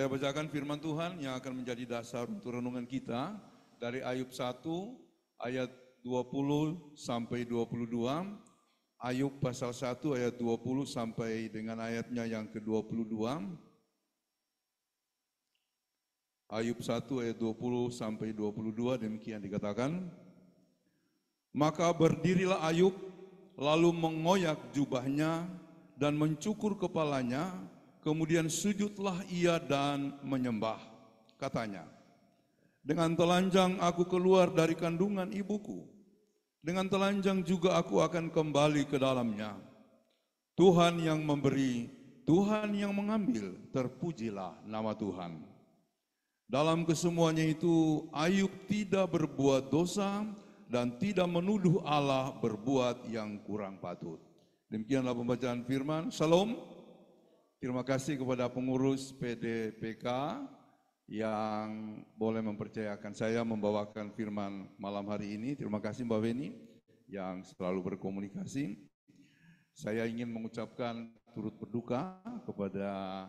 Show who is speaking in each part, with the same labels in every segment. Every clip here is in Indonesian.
Speaker 1: Saya bacakan firman Tuhan yang akan menjadi dasar untuk renungan kita dari Ayub 1 ayat 20 sampai 22, Ayub pasal 1 ayat 20 sampai dengan ayatnya yang ke-22. Ayub 1 ayat 20 sampai 22 demikian dikatakan. Maka berdirilah Ayub lalu mengoyak jubahnya dan mencukur kepalanya. Kemudian sujudlah ia dan menyembah. Katanya, dengan telanjang aku keluar dari kandungan ibuku. Dengan telanjang juga aku akan kembali ke dalamnya. Tuhan yang memberi, Tuhan yang mengambil, terpujilah nama Tuhan. Dalam kesemuanya itu, Ayub tidak berbuat dosa dan tidak menuduh Allah berbuat yang kurang patut. Demikianlah pembacaan firman. Shalom. Terima kasih kepada pengurus PDPK yang boleh mempercayakan saya membawakan firman malam hari ini. Terima kasih Mbak Beni yang selalu berkomunikasi. Saya ingin mengucapkan turut berduka kepada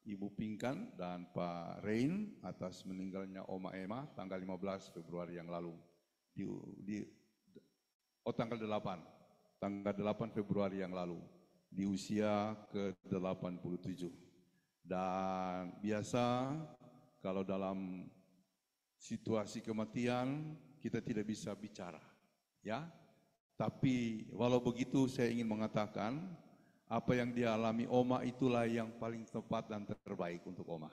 Speaker 1: Ibu Pinkan dan Pak Rein atas meninggalnya Oma Emma tanggal 15 Februari yang lalu. Tanggal 8 Februari yang lalu. Di usia ke-87. Dan biasa kalau dalam situasi kematian kita tidak bisa bicara, ya. Tapi walau begitu saya ingin mengatakan apa yang dialami Oma itulah yang paling tepat dan terbaik untuk Oma.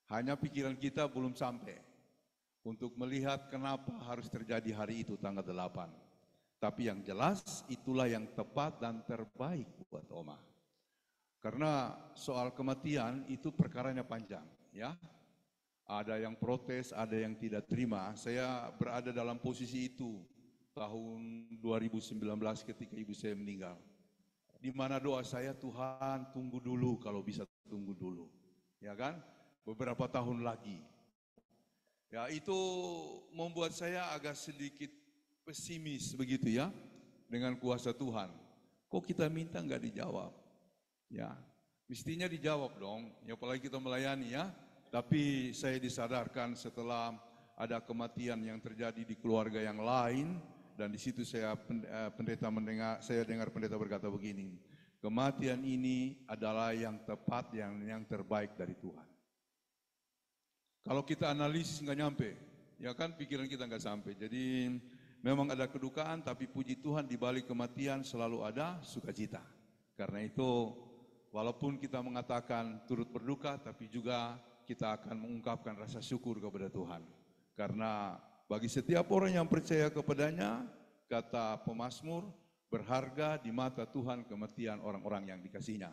Speaker 1: Hanya pikiran kita belum sampai untuk melihat kenapa harus terjadi hari itu tanggal 8. Tapi yang jelas itulah yang tepat dan terbaik buat Oma. Karena soal kematian itu perkaranya panjang, ya. Ada yang protes, ada yang tidak terima. Saya berada dalam posisi itu tahun 2019 ketika ibu saya meninggal. Di mana doa saya, Tuhan tunggu dulu kalau bisa tunggu dulu. Ya kan? Beberapa tahun lagi. Ya itu membuat saya agak sedikit pesimis begitu ya, dengan kuasa Tuhan. Kok kita minta nggak dijawab? Ya, mestinya dijawab dong, ya apalagi kita melayani ya. Tapi saya disadarkan setelah ada kematian yang terjadi di keluarga yang lain, dan di situ saya dengar pendeta berkata begini, kematian ini adalah yang tepat, yang terbaik dari Tuhan. Kalau kita analisis nggak nyampe, ya kan pikiran kita nggak sampai. Jadi memang ada kedukaan, tapi puji Tuhan di balik kematian selalu ada sukacita. Karena itu, walaupun kita mengatakan turut berduka, tapi juga kita akan mengungkapkan rasa syukur kepada Tuhan. Karena bagi setiap orang yang percaya kepadanya, kata pemazmur, berharga di mata Tuhan kematian orang-orang yang dikasihinya.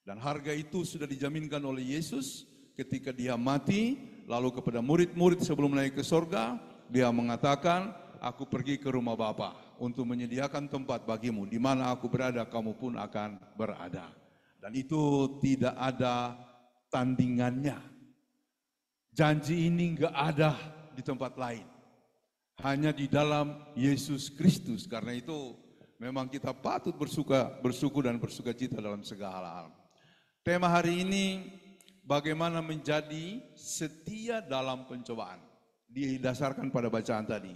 Speaker 1: Dan harga itu sudah dijaminkan oleh Yesus ketika dia mati, lalu kepada murid-murid sebelum naik ke sorga, dia mengatakan, aku pergi ke rumah Bapa untuk menyediakan tempat bagimu, di mana aku berada, kamu pun akan berada. Dan itu tidak ada tandingannya. Janji ini enggak ada di tempat lain. Hanya di dalam Yesus Kristus. Karena itu memang kita patut bersyukur dan bersukacita dalam segala hal. Tema hari ini, bagaimana menjadi setia dalam pencobaan. Didasarkan pada bacaan tadi.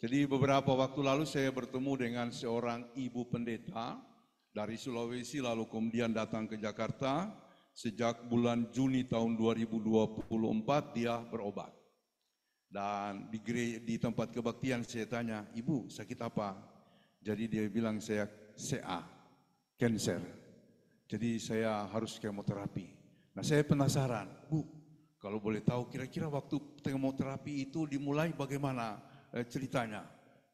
Speaker 1: Jadi beberapa waktu lalu saya bertemu dengan seorang ibu pendeta dari Sulawesi, lalu kemudian datang ke Jakarta. Sejak bulan Juni tahun 2024 dia berobat. Dan di tempat kebaktian saya tanya, ibu sakit apa? Jadi dia bilang saya CA, cancer. Jadi saya harus kemoterapi. Nah saya penasaran, Bu, kalau boleh tahu kira-kira waktu kemoterapi itu dimulai bagaimana ceritanya?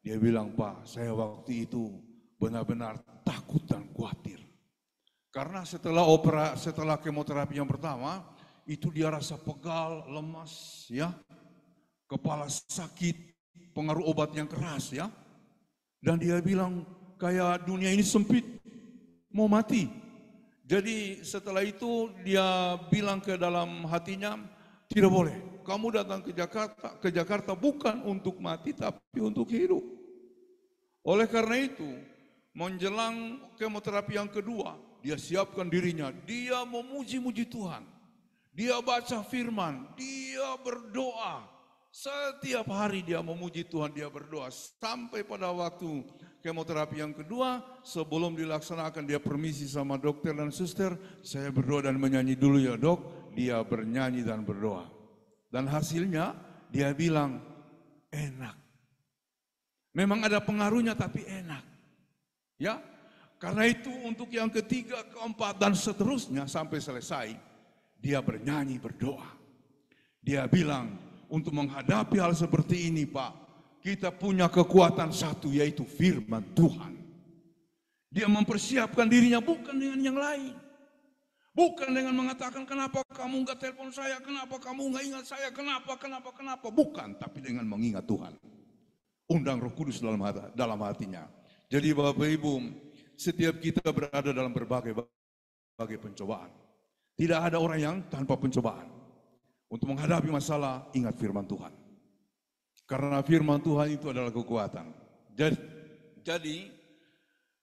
Speaker 1: Dia bilang, Pak, saya waktu itu benar-benar takut dan khawatir. Karena setelah kemoterapi yang pertama, itu dia rasa pegal, lemas, ya, kepala sakit, pengaruh obat yang keras, ya. Dan dia bilang, kayak dunia ini sempit, mau mati. Jadi setelah itu dia bilang ke dalam hatinya, tidak boleh, kamu datang ke Jakarta bukan untuk mati tapi untuk hidup. Oleh karena itu, menjelang kemoterapi yang kedua, dia siapkan dirinya, dia memuji-muji Tuhan. dia baca firman, dia berdoa. Setiap hari dia memuji Tuhan, dia berdoa. Sampai pada waktu kemoterapi yang kedua, sebelum dilaksanakan dia permisi sama dokter dan suster, saya berdoa dan menyanyi dulu ya dok. Dia bernyanyi dan berdoa. Dan hasilnya dia bilang enak. Memang ada pengaruhnya tapi enak. Ya, karena itu untuk yang ketiga, keempat dan seterusnya sampai selesai, dia bernyanyi berdoa. Dia bilang untuk menghadapi hal seperti ini Pak, kita punya kekuatan satu yaitu firman Tuhan. Dia mempersiapkan dirinya bukan dengan yang lain. Bukan dengan mengatakan kenapa kamu enggak telepon saya, kenapa kamu enggak ingat saya, kenapa. Bukan, tapi dengan mengingat Tuhan. Undang Roh Kudus dalam hatinya. Jadi Bapak Ibu, setiap kita berada dalam berbagai pencobaan. Tidak ada orang yang tanpa pencobaan. Untuk menghadapi masalah, ingat firman Tuhan. Karena firman Tuhan itu adalah kekuatan. Jadi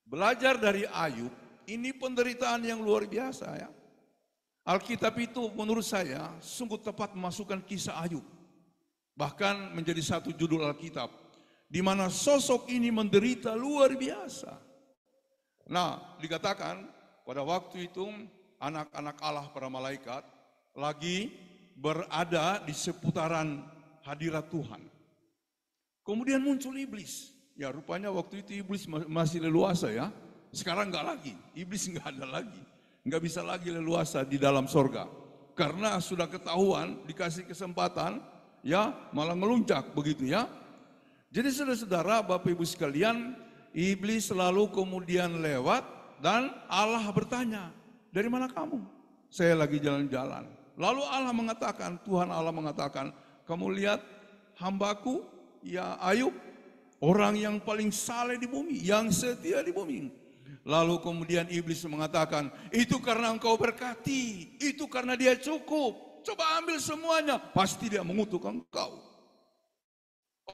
Speaker 1: belajar dari Ayub, ini penderitaan yang luar biasa ya. Alkitab itu menurut saya sungguh tepat memasukkan kisah Ayub. Bahkan menjadi satu judul Alkitab. Di mana sosok ini menderita luar biasa. Nah, dikatakan pada waktu itu anak-anak Allah para malaikat lagi berada di seputaran hadirat Tuhan. Kemudian muncul iblis. Ya rupanya waktu itu iblis masih leluasa ya. Sekarang enggak lagi. Iblis enggak ada lagi. Enggak bisa lagi leluasa di dalam sorga. Karena sudah ketahuan, dikasih kesempatan, ya malah meluncak begitu ya. Jadi saudara-saudara, Bapak Ibu sekalian, iblis selalu kemudian lewat dan Allah bertanya, dari mana kamu? Saya lagi jalan-jalan. Lalu Allah mengatakan, Tuhan Allah mengatakan, kamu lihat hambaku, ya Ayub, orang yang paling saleh di bumi, yang setia di bumi. Lalu kemudian iblis mengatakan, itu karena engkau berkati, itu karena dia cukup. Coba ambil semuanya, pasti dia mengutuk engkau.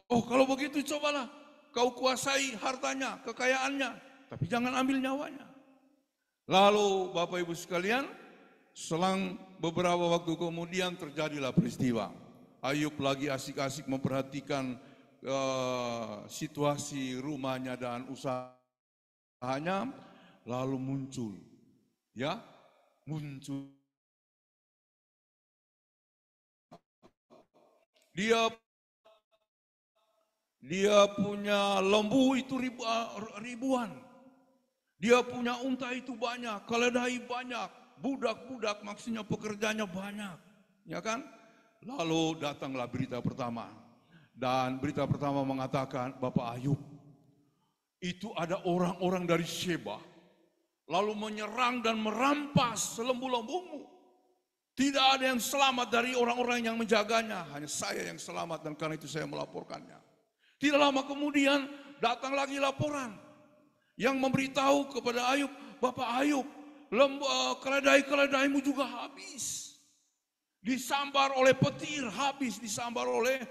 Speaker 1: Oh kalau begitu cobalah kau kuasai hartanya, kekayaannya, tapi jangan ambil nyawanya. Lalu Bapak Ibu sekalian, selang beberapa waktu kemudian terjadilah peristiwa. Ayub lagi asik-asik memperhatikan situasi rumahnya dan usahanya, lalu muncul dia punya lembu itu ribuan. Dia punya unta itu banyak, keledai banyak, budak-budak maksudnya pekerjanya banyak. Ya kan? Lalu datanglah berita pertama. Dan berita pertama mengatakan, Bapak Ayub, itu ada orang-orang dari Sheba. Lalu menyerang dan merampas lembu-lembumu. Tidak ada yang selamat dari orang-orang yang menjaganya. Hanya saya yang selamat dan karena itu saya melaporkannya. Tidak lama kemudian datang lagi laporan yang memberitahu kepada Ayub, Bapak Ayub, keledai-keledaimu juga habis. Disambar oleh petir, habis disambar oleh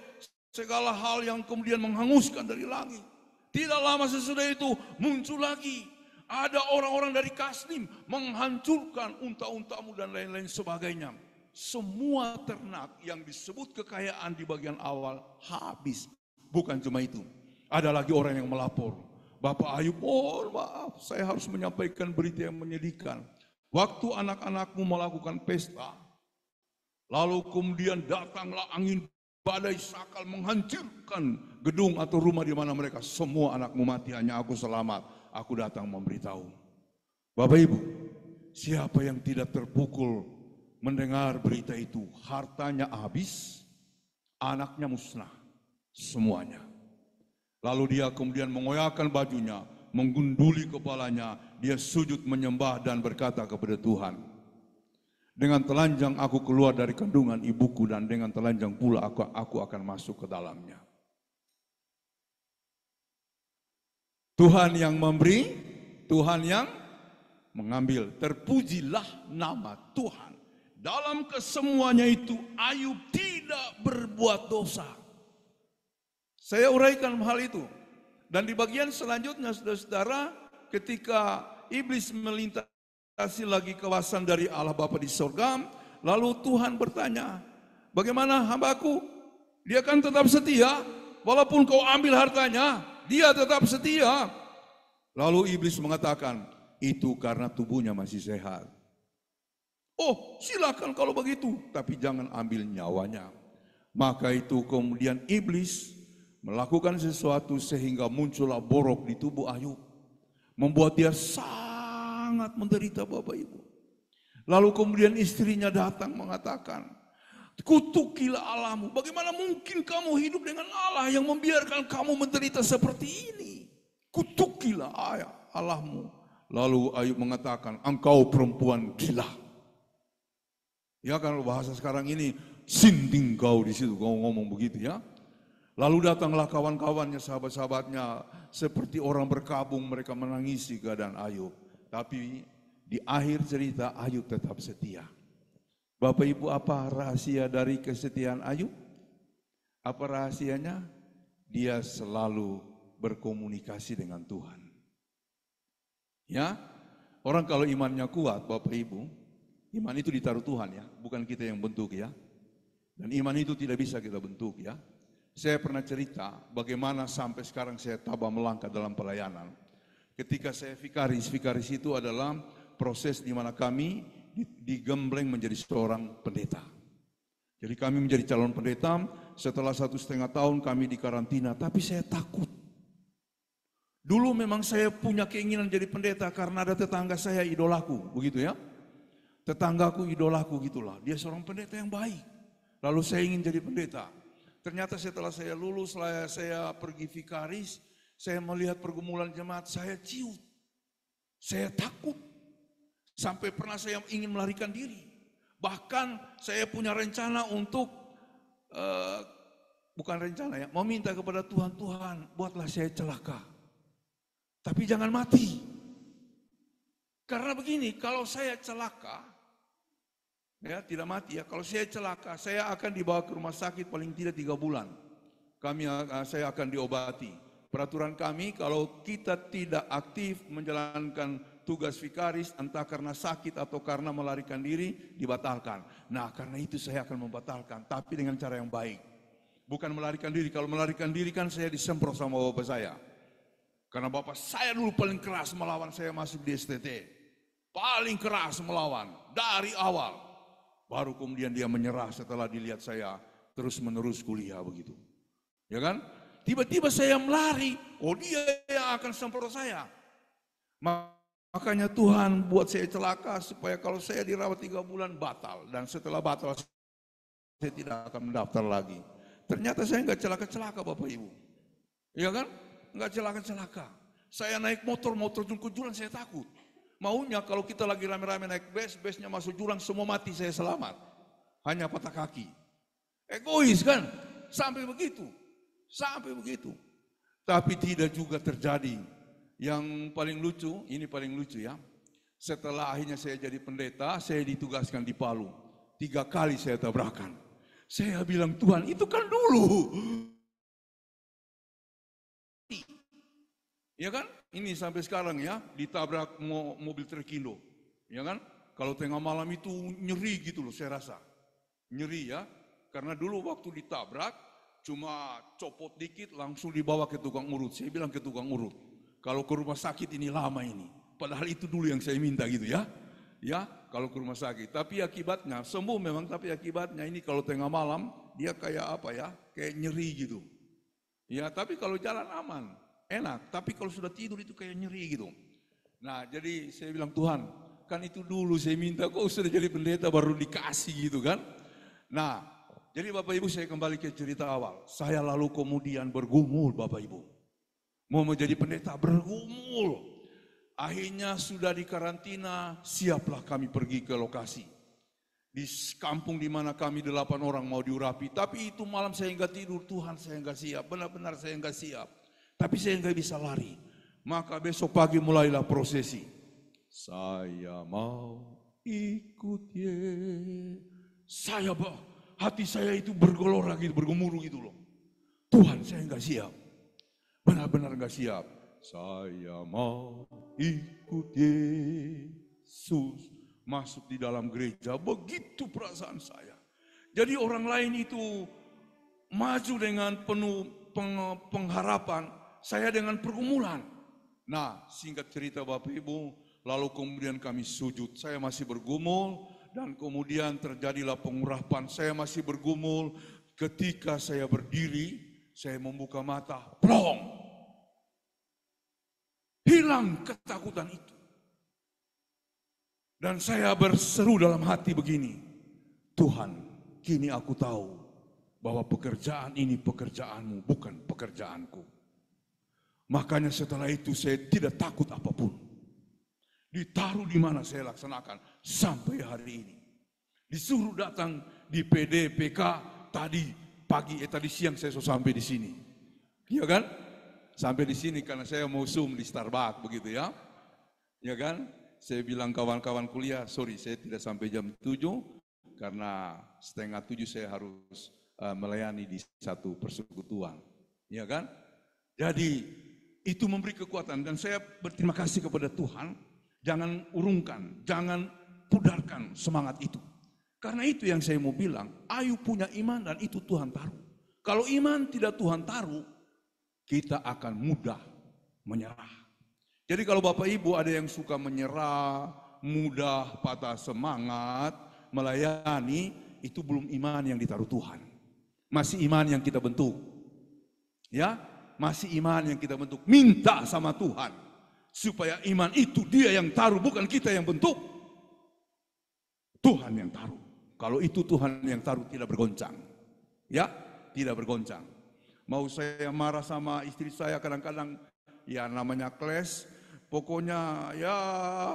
Speaker 1: segala hal yang kemudian menghanguskan dari langit. Tidak lama sesudah itu muncul lagi. Ada orang-orang dari Kasdim menghancurkan unta-untamu dan lain-lain sebagainya. Semua ternak yang disebut kekayaan di bagian awal habis. Bukan cuma itu, ada lagi orang yang melapor. Bapak Ayub, oh maaf, saya harus menyampaikan berita yang menyedihkan. Waktu anak-anakmu melakukan pesta, lalu kemudian datanglah angin badai sakal menghancurkan gedung atau rumah di mana mereka. Semua anakmu mati, hanya aku selamat. Aku datang memberitahu. Bapak Ibu, siapa yang tidak terpukul mendengar berita itu? Hartanya habis, anaknya musnah. Semuanya. Lalu dia kemudian mengoyakkan bajunya, menggunduli kepalanya, dia sujud menyembah dan berkata kepada Tuhan, dengan telanjang aku keluar dari kandungan ibuku dan dengan telanjang pula aku akan masuk ke dalamnya. Tuhan yang memberi, Tuhan yang mengambil. Terpujilah nama Tuhan. Dalam kesemuanya itu Ayub tidak berbuat dosa. Saya uraikan hal itu. Dan di bagian selanjutnya saudara-saudara, ketika iblis melintasi lagi kawasan dari Allah Bapa di sorga, Lalu Tuhan bertanya, bagaimana hambaku? Dia kan tetap setia, walaupun kau ambil hartanya, dia tetap setia. Lalu iblis mengatakan, itu karena tubuhnya masih sehat. Oh, silakan kalau begitu, tapi jangan ambil nyawanya. Maka itu kemudian iblis melakukan sesuatu sehingga muncullah borok di tubuh Ayub. Membuat dia sangat menderita Bapak Ibu. Lalu kemudian istrinya datang mengatakan, kutukilah Allahmu. Bagaimana mungkin kamu hidup dengan Allah yang membiarkan kamu menderita seperti ini? Kutukilah Allahmu. Lalu Ayub mengatakan, engkau perempuan gila. Ya kalau bahasa sekarang ini, sinting kau di situ, kau ngomong begitu ya. Lalu datanglah kawan-kawannya, sahabat-sahabatnya, seperti orang berkabung, mereka menangisi keadaan Ayub. Tapi di akhir cerita Ayub tetap setia. Bapak Ibu, apa rahasia dari kesetiaan Ayub? Apa rahasianya? Dia selalu berkomunikasi dengan Tuhan. Ya, orang kalau imannya kuat, Bapak Ibu, iman itu ditaruh Tuhan ya, bukan kita yang bentuk ya. Dan iman itu tidak bisa kita bentuk ya. Saya pernah cerita bagaimana sampai sekarang saya tabah melangkah dalam pelayanan. Ketika saya vikaris itu adalah proses di mana kami digembleng menjadi seorang pendeta. Jadi kami menjadi calon pendeta, setelah 1,5 tahun kami dikarantina, tapi saya takut. Dulu memang saya punya keinginan jadi pendeta karena ada tetangga saya idolaku, begitu ya. Tetanggaku idolaku gitulah, dia seorang pendeta yang baik. Lalu saya ingin jadi pendeta. Ternyata setelah saya lulus, saya pergi vikaris, saya melihat pergumulan jemaat, saya ciut. Saya takut. Sampai pernah saya ingin melarikan diri. Bahkan saya punya rencana untuk, bukan rencana ya, meminta kepada Tuhan, Tuhan buatlah saya celaka. Tapi jangan mati. Karena begini, kalau saya celaka, ya tidak mati ya, kalau saya celaka, saya akan dibawa ke rumah sakit paling tidak 3 bulan. Saya akan diobati. Peraturan kami, kalau kita tidak aktif menjalankan tugas vikaris, entah karena sakit atau karena melarikan diri, dibatalkan. Nah, karena itu saya akan membatalkan, tapi dengan cara yang baik. Bukan melarikan diri. Kalau melarikan diri kan saya disemprot sama bapak saya. Karena bapak saya dulu paling keras melawan saya masuk di STT. Paling keras melawan dari awal. Baru kemudian dia menyerah setelah dilihat saya terus menerus kuliah begitu. Ya kan? Tiba-tiba saya melari, oh dia yang akan semprot saya. Makanya Tuhan buat saya celaka supaya kalau saya dirawat 3 bulan batal. Dan setelah batal saya tidak akan mendaftar lagi. Ternyata saya enggak celaka-celaka Bapak Ibu. Ya kan? Enggak celaka-celaka. Saya naik motor ke jurang saya takut. Maunya kalau kita lagi rame-rame naik besnya masuk jurang semua mati saya selamat. Hanya patah kaki. Egois kan? Sampai begitu. Tapi tidak juga terjadi. Yang paling lucu, ini paling lucu ya. Setelah akhirnya saya jadi pendeta, saya ditugaskan di Palu. 3 kali saya tabrakan. Saya bilang, Tuhan itu kan dulu. Ya kan? Ini sampai sekarang ya, ditabrak mobil Trekindo. Ya kan? Kalau tengah malam itu nyeri gitu loh saya rasa. Nyeri ya. Karena dulu waktu ditabrak, cuma copot dikit langsung dibawa ke tukang urut. Saya bilang ke tukang urut, kalau ke rumah sakit ini lama ini. Padahal itu dulu yang saya minta gitu ya. Ya, kalau ke rumah sakit. Tapi akibatnya, sembuh memang, tapi akibatnya ini kalau tengah malam, dia kayak apa ya, kayak nyeri gitu. Ya, tapi kalau jalan aman. Enak, tapi kalau sudah tidur itu kayak nyeri gitu. Nah, jadi saya bilang, Tuhan, kan itu dulu saya minta, kok sudah jadi pendeta baru dikasih gitu kan. Nah, jadi Bapak Ibu saya kembali ke cerita awal. Saya lalu kemudian bergumul Bapak Ibu. Mau menjadi pendeta bergumul. Akhirnya sudah dikarantina, siaplah kami pergi ke lokasi. Di kampung di mana kami 8 orang mau diurapi. Tapi itu malam saya enggak tidur, Tuhan saya enggak siap, benar-benar saya enggak siap. Tapi saya enggak bisa lari. Maka besok pagi mulailah prosesi. Saya mau ikut Yesus. Hati saya itu bergelora gitu, bergemuruh gitu loh. Tuhan saya enggak siap. Benar-benar enggak siap. Saya mau ikut Yesus. masuk di dalam gereja. Begitu perasaan saya. Jadi orang lain itu maju dengan penuh pengharapan, saya dengan pergumulan. Nah, singkat cerita Bapak Ibu, lalu kemudian kami sujud. Saya masih bergumul dan kemudian terjadilah pengurapan. Saya masih bergumul. Ketika saya berdiri, saya membuka mata, plong. Hilang ketakutan itu. Dan saya berseru dalam hati begini, Tuhan, kini aku tahu bahwa pekerjaan ini pekerjaanmu, bukan pekerjaanku. Makanya setelah itu saya tidak takut apapun. Ditaruh di mana saya laksanakan sampai hari ini. Disuruh datang di PDPK tadi siang saya sudah sampai di sini. Iya kan? Sampai di sini karena saya mau Zoom di Starbucks begitu ya. Ya kan? Saya bilang kawan-kawan kuliah, sorry saya tidak sampai jam 7 karena setengah 7 saya harus melayani di satu persekutuan. Ya kan? Jadi itu memberi kekuatan dan saya berterima kasih kepada Tuhan. Jangan urungkan, jangan pudarkan semangat itu. Karena itu yang saya mau bilang, ayo punya iman dan itu Tuhan taruh. Kalau iman tidak Tuhan taruh, kita akan mudah menyerah. Jadi kalau Bapak Ibu ada yang suka menyerah, mudah patah semangat, melayani, itu belum iman yang ditaruh Tuhan. Masih iman yang kita bentuk. Ya, masih iman yang kita bentuk. Minta sama Tuhan supaya iman itu Dia yang taruh, bukan kita yang bentuk. Tuhan yang taruh. Kalau itu Tuhan yang taruh tidak bergoncang. Ya, tidak bergoncang. Mau saya marah sama istri saya kadang-kadang ya namanya clash, pokoknya ya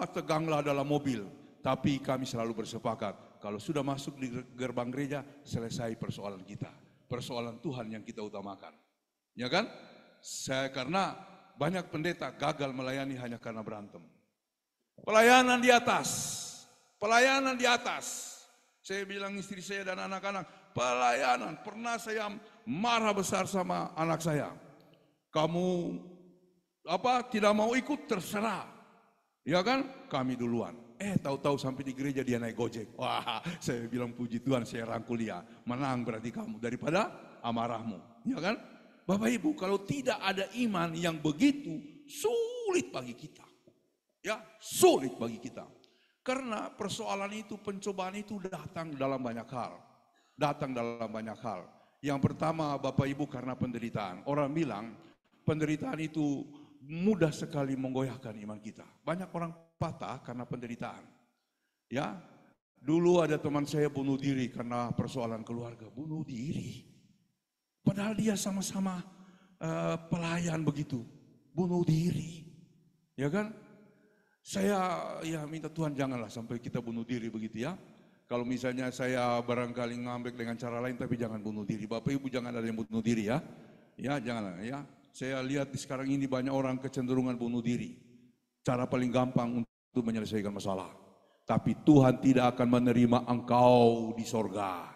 Speaker 1: teganglah dalam mobil. Tapi kami selalu bersepakat kalau sudah masuk di gerbang gereja selesai persoalan kita. Persoalan Tuhan yang kita utamakan. Ya kan? Karena banyak pendeta gagal melayani hanya karena berantem. Pelayanan di atas. Pelayanan di atas. Saya bilang istri saya dan anak-anak, pelayanan. Pernah saya marah besar sama anak saya. Kamu tidak mau ikut terserah. Ya kan? Kami duluan. Tahu-tahu sampai di gereja dia naik Gojek. Wah, saya bilang puji Tuhan saya rangkul dia. Menang berarti kamu daripada amarahmu. Ya kan? Bapak Ibu, kalau tidak ada iman yang begitu, sulit bagi kita. Ya, sulit bagi kita. Karena persoalan itu, pencobaan itu datang dalam banyak hal. Datang dalam banyak hal. Yang pertama Bapak Ibu karena penderitaan. Orang bilang penderitaan itu mudah sekali menggoyahkan iman kita. Banyak orang patah karena penderitaan. Ya, dulu ada teman saya bunuh diri karena persoalan keluarga. Bunuh diri. Padahal dia sama-sama pelayan begitu. Bunuh diri. Ya kan? Saya ya minta Tuhan janganlah sampai kita bunuh diri begitu ya. Kalau misalnya saya barangkali ngambek dengan cara lain tapi jangan bunuh diri. Bapak Ibu jangan ada yang bunuh diri ya. Ya janganlah ya. Saya lihat di sekarang ini banyak orang kecenderungan bunuh diri. Cara paling gampang untuk menyelesaikan masalah. Tapi Tuhan tidak akan menerima engkau di sorga.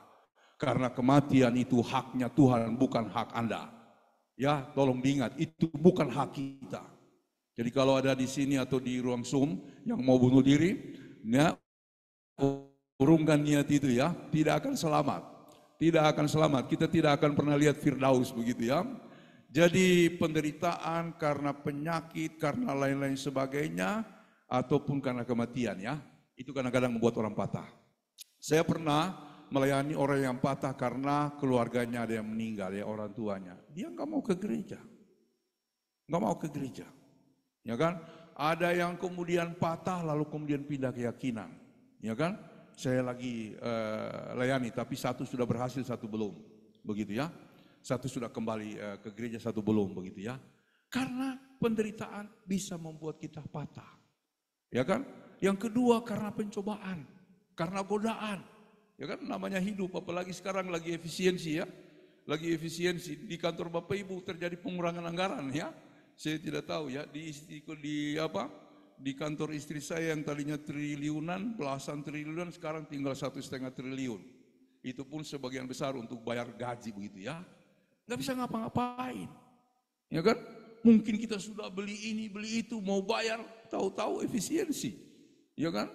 Speaker 1: Karena kematian itu haknya Tuhan bukan hak Anda. Ya tolong diingat itu bukan hak kita. Jadi kalau ada di sini atau di ruang Zoom yang mau bunuh diri, ya, urungkan niat itu ya, tidak akan selamat. Tidak akan selamat, kita tidak akan pernah lihat Firdaus begitu ya. Jadi penderitaan karena penyakit, karena lain-lain sebagainya, ataupun karena kematian ya, itu kadang-kadang membuat orang patah. Saya pernah melayani orang yang patah karena keluarganya ada yang meninggal ya, orang tuanya. Dia nggak mau ke gereja, nggak mau ke gereja. Ya kan? Ada yang kemudian patah lalu kemudian pindah keyakinan. Ya kan? Saya lagi layani tapi satu sudah berhasil, satu belum. Begitu ya. Satu sudah kembali ke gereja, satu belum begitu ya. Karena penderitaan bisa membuat kita patah. Ya kan? Yang kedua karena pencobaan, karena godaan. Ya kan namanya hidup apalagi sekarang lagi efisiensi ya. Lagi efisiensi di kantor Bapak Ibu terjadi pengurangan anggaran ya. Saya tidak tahu ya di kantor istri saya yang tadinya triliunan, belasan triliunan sekarang tinggal 1,5 triliun. Itu pun sebagian besar untuk bayar gaji begitu ya. Nggak bisa ngapa-ngapain. Ya kan? Mungkin kita sudah beli ini, beli itu, mau bayar, tahu-tahu efisiensi. Ya kan?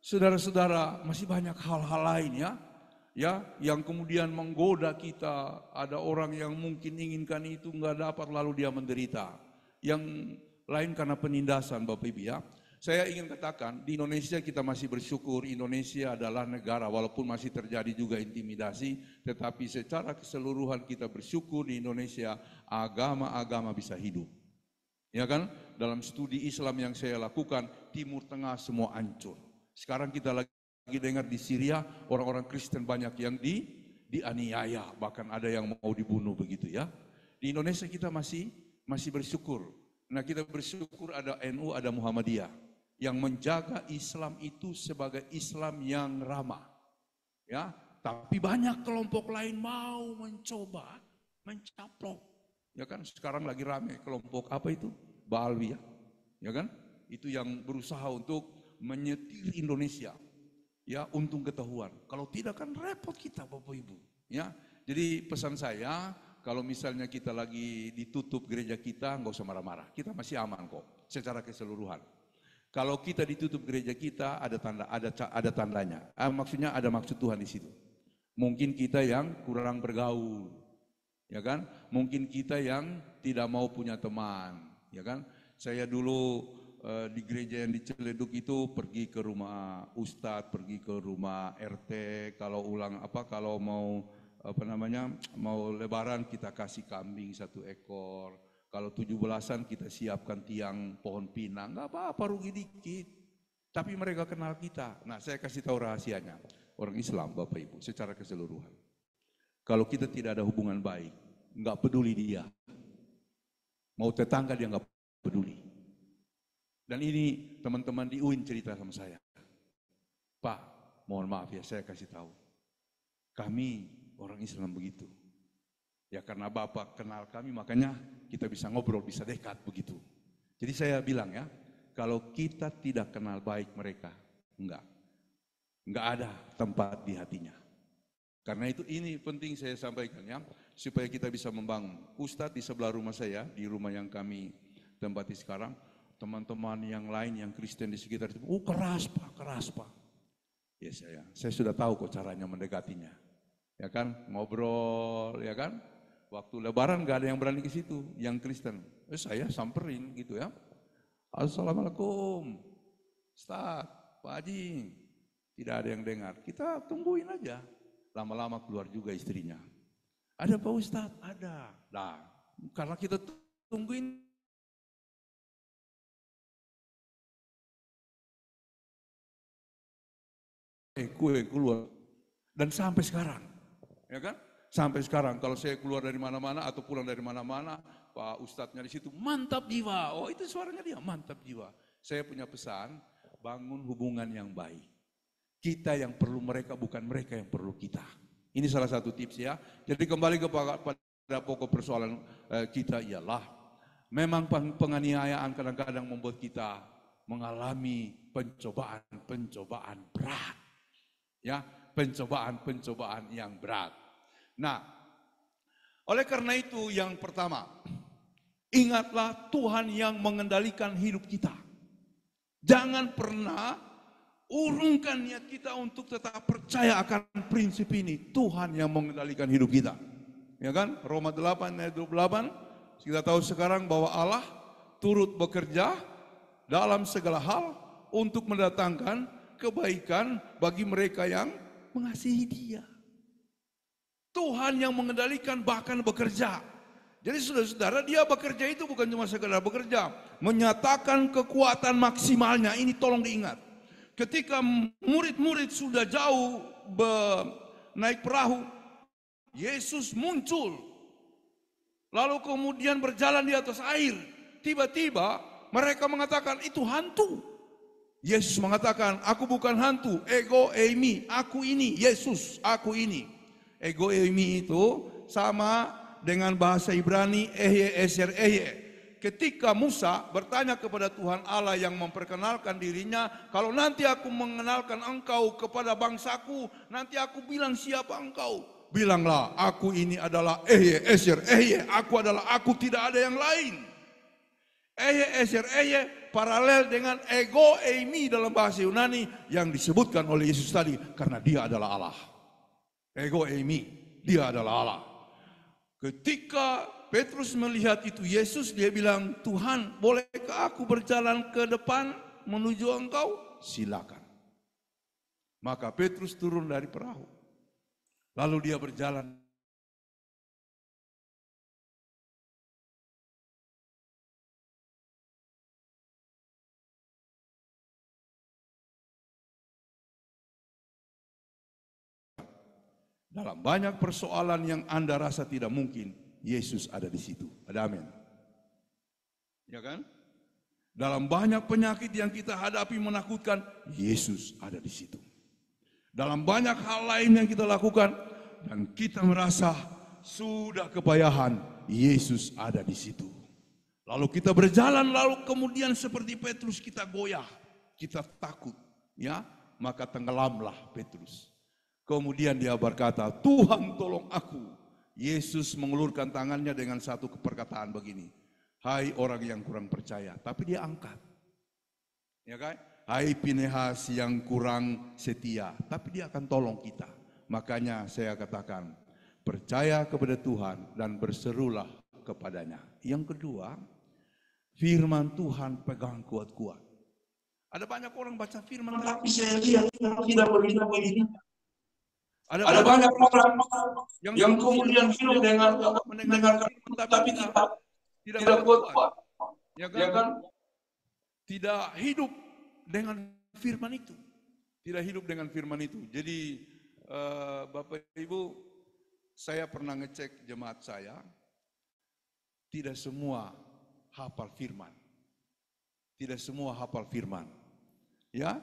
Speaker 1: saudara-saudara, masih banyak hal-hal lain ya, yang kemudian menggoda kita. Ada orang yang mungkin inginkan itu nggak dapat, lalu dia menderita. Yang lain karena penindasan, Bapak Ibu ya. Saya ingin katakan, di Indonesia kita masih bersyukur. Indonesia adalah negara, walaupun masih terjadi juga intimidasi, tetapi secara keseluruhan kita bersyukur di Indonesia agama-agama bisa hidup. Ya kan? Dalam studi Islam yang saya lakukan, Timur Tengah semua hancur. Sekarang kita lagi dengar di Syria, orang-orang Kristen banyak yang dianiaya, bahkan ada yang mau dibunuh begitu ya. Di Indonesia kita masih bersyukur. Nah, kita bersyukur ada NU, ada Muhammadiyah yang menjaga Islam itu sebagai Islam yang ramah. Ya, tapi banyak kelompok lain mau mencoba mencaplok. Ya kan, sekarang lagi rame kelompok apa itu? Baalwi ya. Ya kan? Itu yang berusaha untuk menyetir Indonesia. Ya, untung ketahuan. Kalau tidak kan repot kita, Bapak Ibu. Ya, jadi pesan saya, kalau misalnya kita lagi ditutup gereja kita, nggak usah marah-marah. Kita masih aman kok, secara keseluruhan. Kalau kita ditutup gereja kita, ada tandanya. Maksudnya ada maksud Tuhan di situ. Mungkin kita yang kurang bergaul, ya kan? Mungkin kita yang tidak mau punya teman, ya kan? Saya dulu di gereja yang di Ciledug itu pergi ke rumah ustadz, pergi ke rumah RT, kalau mau lebaran kita kasih kambing 1 ekor, kalau 17-an kita siapkan tiang pohon pinang, nggak apa-apa, rugi dikit, tapi mereka kenal kita. Nah, saya kasih tahu rahasianya, orang Islam Bapak Ibu secara keseluruhan, kalau kita tidak ada hubungan baik, nggak peduli dia, mau tetangga dia nggak peduli. Dan ini teman-teman di UIN cerita sama saya. Pak, mohon maaf ya, saya kasih tahu. Kami orang Islam begitu. Ya karena Bapak kenal kami, makanya kita bisa ngobrol, bisa dekat begitu. Jadi saya bilang ya, kalau kita tidak kenal baik mereka, enggak ada tempat di hatinya. Karena itu ini penting saya sampaikan ya, supaya kita bisa membangun. Ustadz di sebelah rumah saya, di rumah yang kami tempati sekarang, teman-teman yang lain yang Kristen di sekitar itu, keras Pak. Ya saya sudah tahu kok caranya mendekatinya. Ya kan, ngobrol, ya kan. Waktu lebaran gak ada yang berani ke situ, yang Kristen. Saya samperin gitu ya. Assalamualaikum, Ustaz, Pak Haji. Tidak ada yang dengar, kita tungguin aja. Lama-lama keluar juga istrinya. Ada Pak Ustaz? Ada. Nah, karena kita tungguin, kue keluar. Dan sampai sekarang, ya kan? Sampai sekarang kalau saya keluar dari mana-mana atau pulang dari mana-mana, Pak Ustadznya di situ, mantap jiwa. Oh, itu suaranya dia, mantap jiwa. Saya punya pesan, bangun hubungan yang baik. Kita yang perlu mereka, bukan mereka yang perlu kita. Ini salah satu tips ya. Jadi kembali kepada pokok persoalan kita ialah, memang penganiayaan kadang-kadang membuat kita mengalami pencobaan-pencobaan berat. Ya, pencobaan-pencobaan yang berat. Nah, oleh karena itu yang pertama, ingatlah Tuhan yang mengendalikan hidup kita. Jangan pernah urungkan niat kita untuk tetap percaya akan prinsip ini. Tuhan yang mengendalikan hidup kita. Ya kan? Roma 8 ayat 28, kita tahu sekarang bahwa Allah turut bekerja dalam segala hal untuk mendatangkan kebaikan bagi mereka yang mengasihi Dia. Tuhan yang mengendalikan bahkan bekerja. Jadi saudara-saudara, Dia bekerja itu bukan cuma sekedar bekerja, menyatakan kekuatan maksimalnya. Ini tolong diingat. Ketika murid-murid sudah jauh naik perahu, Yesus muncul. Lalu kemudian berjalan di atas air. Tiba-tiba mereka mengatakan itu hantu. Yesus mengatakan, aku bukan hantu, ego eimi, aku ini, Yesus, aku ini. Ego eimi itu sama dengan bahasa Ibrani, ehye eser ehye. Ketika Musa bertanya kepada Tuhan Allah yang memperkenalkan dirinya, kalau nanti aku mengenalkan engkau kepada bangsaku, nanti aku bilang siapa engkau? Bilanglah, aku ini adalah ehye eser ehye, aku adalah aku, tidak ada yang lain. Ehye eser ehye, paralel dengan ego eimi dalam bahasa Yunani yang disebutkan oleh Yesus tadi, karena dia adalah Allah. Ego eimi, dia adalah Allah. Ketika Petrus melihat itu Yesus, dia bilang, Tuhan, bolehkah aku berjalan ke depan menuju engkau? Silakan. Maka Petrus turun dari perahu. Lalu dia berjalan. Dalam banyak persoalan yang Anda rasa tidak mungkin, Yesus ada di situ. Ada amin. Ya kan? Dalam banyak penyakit yang kita hadapi menakutkan, Yesus ada di situ. Dalam banyak hal lain yang kita lakukan dan kita merasa sudah kepayahan, Yesus ada di situ. Lalu kita berjalan, lalu kemudian seperti Petrus kita goyah, kita takut, ya, maka tenggelamlah Petrus. Kemudian dia berkata, Tuhan tolong aku. Yesus mengulurkan tangannya dengan satu perkataan begini, hai orang yang kurang percaya, tapi dia angkat. Ya kan? Hai Pinehas yang kurang setia, tapi dia akan tolong kita. Makanya saya katakan, percaya kepada Tuhan dan berserulah kepadanya. Yang kedua, firman Tuhan pegang kuat-kuat. Ada banyak orang baca firman, tapi saya lihat tidak begini. Ada banyak orang yang kemudian hidup dengan mendengarkan firman, tapi tidak kuat. Ya kan? Tidak hidup dengan firman itu. Tidak hidup dengan firman itu. Jadi Bapak Ibu, saya pernah ngecek jemaat saya, tidak semua hafal firman. Tidak semua hafal firman. Ya,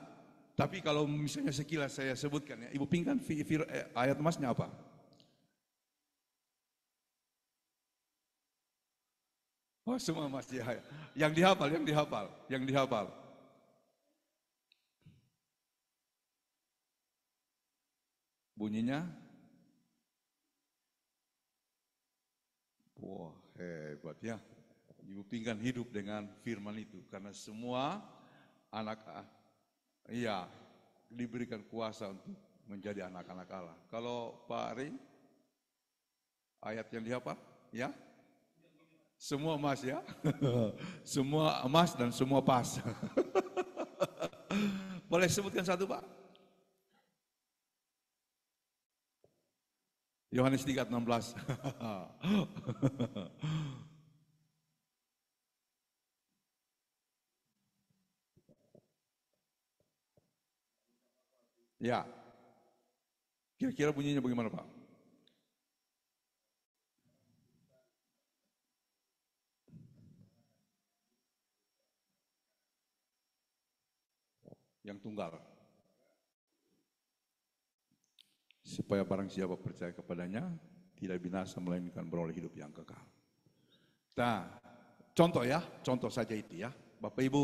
Speaker 1: tapi kalau misalnya sekilas saya sebutkan ya, Ibu pingkan ayat emasnya apa? Oh semua masih ya. Yang dihafal. Bunyinya, wah hebat ya. Ibu pingkan hidup dengan firman itu, karena semua anak iya, diberikan kuasa untuk menjadi anak-anak Allah. Kalau Pak Ari, ayat yang dihafal, ya? Semua emas ya? Semua emas dan semua pas. Boleh sebutkan satu Pak? Yohanes 3:16. Ya, kira-kira bunyinya bagaimana Pak? Yang tunggal. Supaya barang siapa percaya kepadanya, tidak binasa melainkan beroleh hidup yang kekal. Nah, contoh saja itu ya. Bapak Ibu,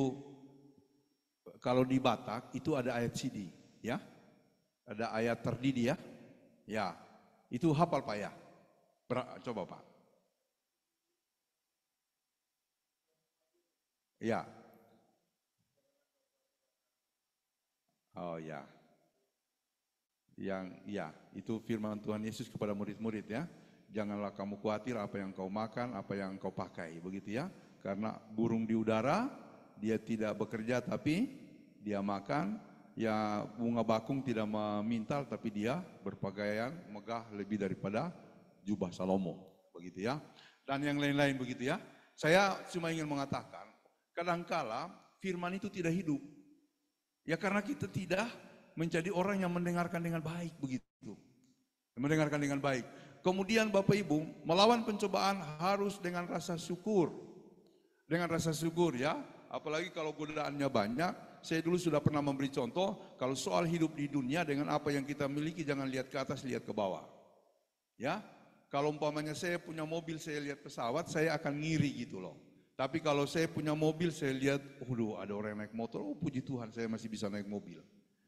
Speaker 1: kalau di Batak itu ada ayat CD, ya. Ada ayat terdidi ya. Ya, itu hafal Pak ya. Coba Pak. Ya. Oh ya. Itu firman Tuhan Yesus kepada murid-murid ya. Janganlah kamu khawatir apa yang kau makan, apa yang kau pakai, begitu ya. Karena burung di udara, dia tidak bekerja tapi dia makan. Ya bunga bakung tidak memintal tapi dia berpakaian megah lebih daripada jubah Salomo, begitu ya. Dan yang lain-lain begitu ya. Saya cuma ingin mengatakan, kadangkala firman itu tidak hidup. Ya karena kita tidak menjadi orang yang mendengarkan dengan baik begitu. Mendengarkan dengan baik. Kemudian Bapak Ibu, melawan pencobaan harus dengan rasa syukur. Dengan rasa syukur ya. Apalagi kalau godaannya banyak. Saya dulu sudah pernah memberi contoh, kalau soal hidup di dunia dengan apa yang kita miliki, jangan lihat ke atas, lihat ke bawah. Ya, kalau umpamanya saya punya mobil, saya lihat pesawat, saya akan ngiri gitu loh. Tapi kalau saya punya mobil, saya lihat, ada orang yang naik motor, puji Tuhan saya masih bisa naik mobil.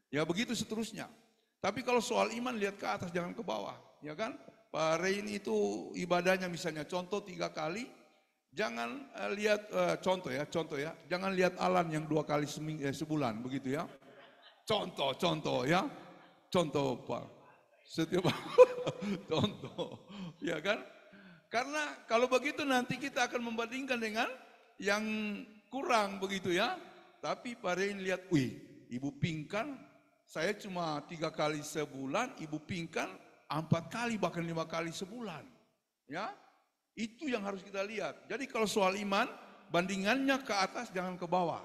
Speaker 1: Ya begitu seterusnya. Tapi kalau soal iman, lihat ke atas, jangan ke bawah. Ya kan, Pak Ray ini itu ibadahnya misalnya, contoh 3 kali, Jangan lihat contoh ya, jangan lihat Alan yang 2 kali sebulan begitu ya. Contoh ya, contoh Pak. Setiap contoh, ya kan? Karena kalau begitu nanti kita akan membandingkan dengan yang kurang begitu ya. Tapi Pak Rein lihat, wih, Ibu Pingkan, saya cuma 3 kali sebulan, Ibu Pingkan 4 kali bahkan 5 kali sebulan, ya. Itu yang harus kita lihat. Jadi kalau soal iman, bandingannya ke atas jangan ke bawah.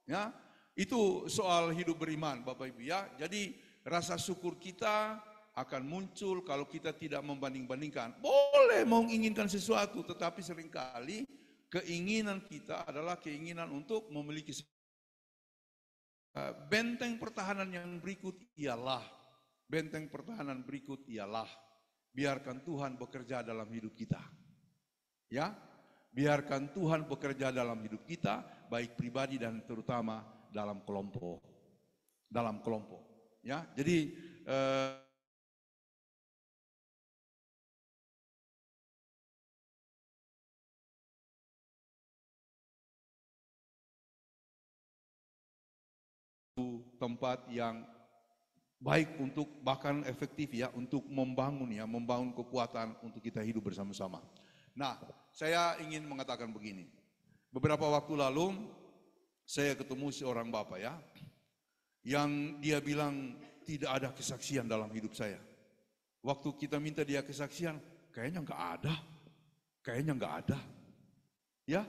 Speaker 1: Ya, itu soal hidup beriman Bapak Ibu ya. Jadi rasa syukur kita akan muncul kalau kita tidak membanding-bandingkan. Boleh menginginkan sesuatu, tetapi seringkali keinginan kita adalah keinginan untuk memiliki benteng pertahanan yang berikut ialah biarkan Tuhan bekerja dalam hidup kita. Ya, biarkan Tuhan bekerja dalam hidup kita, baik pribadi dan terutama dalam kelompok. Ya, jadi tempat yang baik untuk bahkan efektif ya untuk membangun kekuatan untuk kita hidup bersama-sama. Nah, saya ingin mengatakan begini. Beberapa waktu lalu saya ketemu seorang bapak ya, yang dia bilang tidak ada kesaksian dalam hidup saya. Waktu kita minta dia kesaksian, kayaknya nggak ada. Ya,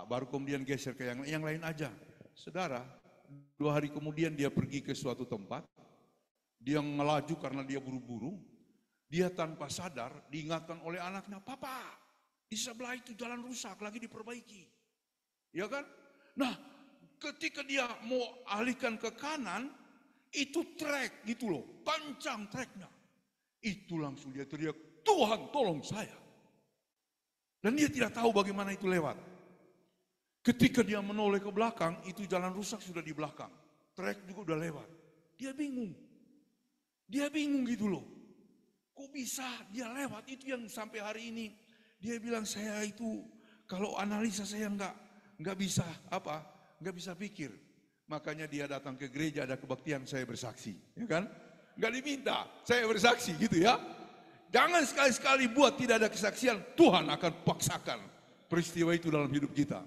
Speaker 1: baru kemudian geser ke yang lain aja. Saudara, 2 hari kemudian dia pergi ke suatu tempat, dia ngelaju karena dia buru-buru, dia tanpa sadar diingatkan oleh anaknya, "Papa, di sebelah itu jalan rusak, lagi diperbaiki." Ya kan? Nah, ketika dia mau alihkan ke kanan, itu trek gitu loh, panjang treknya. Itu langsung dia teriak, "Tuhan tolong saya." Dan dia tidak tahu bagaimana itu lewat. Ketika dia menoleh ke belakang, itu jalan rusak sudah di belakang. Trek juga udah lewat. Dia bingung gitu loh. Kok bisa dia lewat? Itu yang sampai hari ini dia bilang, saya itu kalau analisa saya nggak bisa pikir. Makanya dia datang ke gereja, ada kebaktian, saya bersaksi, ya kan? Nggak diminta, saya bersaksi gitu ya. Jangan sekali-sekali buat tidak ada kesaksian, Tuhan akan paksakan peristiwa itu dalam hidup kita.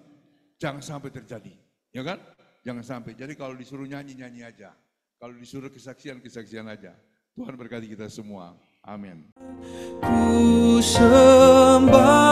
Speaker 1: Jangan sampai terjadi, ya kan? Jangan sampai. Jadi kalau disuruh nyanyi aja. Kalau disuruh kesaksian aja. Tuhan berkati kita semua. Amin. Ku sembah